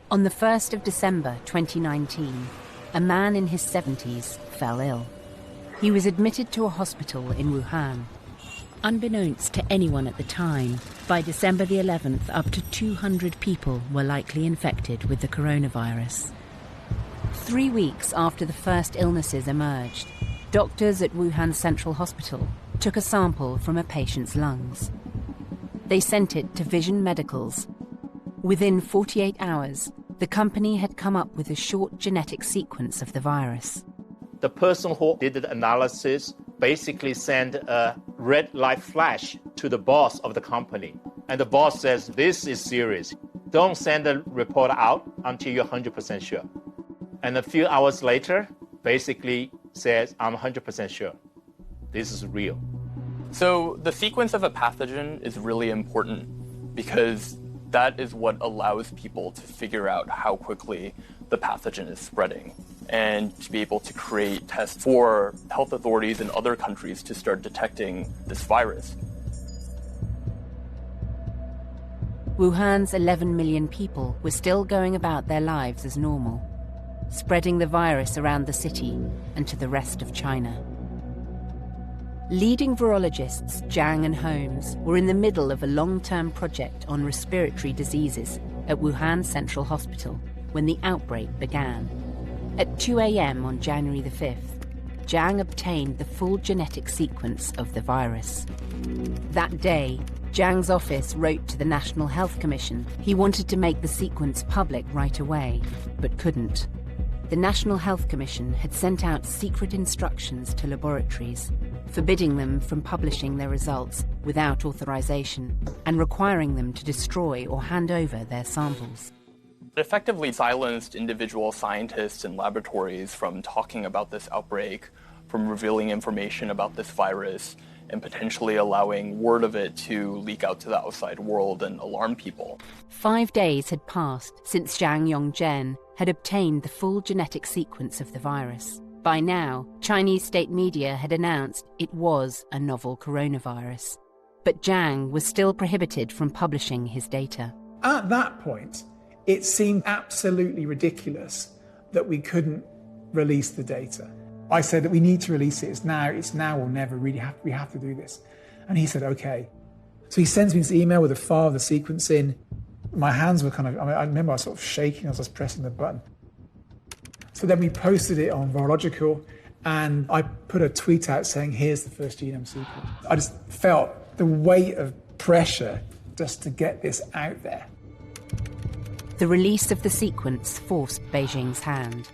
On the 1st of December 2019, a man in his 70s fell ill. He was admitted to a hospital in Wuhan. Unbeknownst to anyone at the time, by December the 11th, up to 200 people were likely infected with the coronavirus. 3 weeks after the first illnesses emerged, doctors at Wuhan Central Hospital took a sample from a patient's lungs. They sent it to Vision Medicals. Within 48 hours, the company had come up with a short genetic sequence of the virus. The person who did the analysis basically sent a red light flash to the boss of the company. And the boss says, this is serious. Don't send the report out until you're 100% sure. And a few hours later, basically says, I'm 100% sure. This is real. So the sequence of a pathogen is really important because that is what allows people to figure out how quickly the pathogen is spreading and to be able to create tests for health authorities in other countries to start detecting this virus. Wuhan's 11 million people were still going about their lives as normal, spreading the virus around the city and to the rest of China. Leading virologists Zhang and Holmes were in the middle of a long-term project on respiratory diseases at Wuhan Central Hospital when the outbreak began. At 2 a.m. on January the 5th, Zhang obtained the full genetic sequence of the virus. That day, Zhang's office wrote to the National Health Commission he wanted to make the sequence public right away, but couldn't. The National Health Commission had sent out secret instructions to laboratories, forbidding them from publishing their results without authorization and requiring them to destroy or hand over their samples. It effectively silenced individual scientists and laboratories from talking about this outbreak, from revealing information about this virus, and potentially allowing word of it to leak out to the outside world and alarm people. 5 days had passed since Zhang Yongzhen had obtained the full genetic sequence of the virus. By now, Chinese state media had announced it was a novel coronavirus. But Zhang was still prohibited from publishing his data. At that point, it seemed absolutely ridiculous that we couldn't release the data. I said that we need to release it. It's now or never. We have to do this. And he said, okay. So he sends me this email with a file of the sequence in. My hands were I remember I was sort of shaking as I was pressing the button. So then we posted it on Virological, and I put a tweet out saying, here's the first genome sequence. I just felt the weight of pressure just to get this out there. The release of the sequence forced Beijing's hand.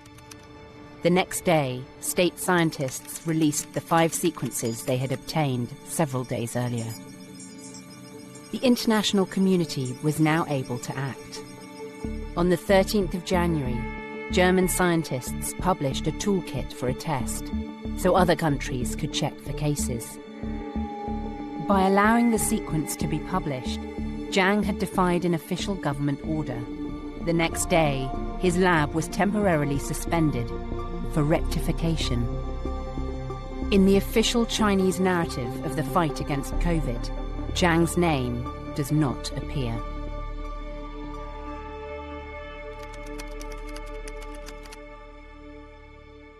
The next day, state scientists released the 5 sequences they had obtained several days earlier. The international community was now able to act. On the 13th of January, German scientists published a toolkit for a test, so other countries could check for cases. By allowing the sequence to be published, Zhang had defied an official government order. The next day, his lab was temporarily suspended for rectification. In the official Chinese narrative of the fight against COVID, Zhang's name does not appear.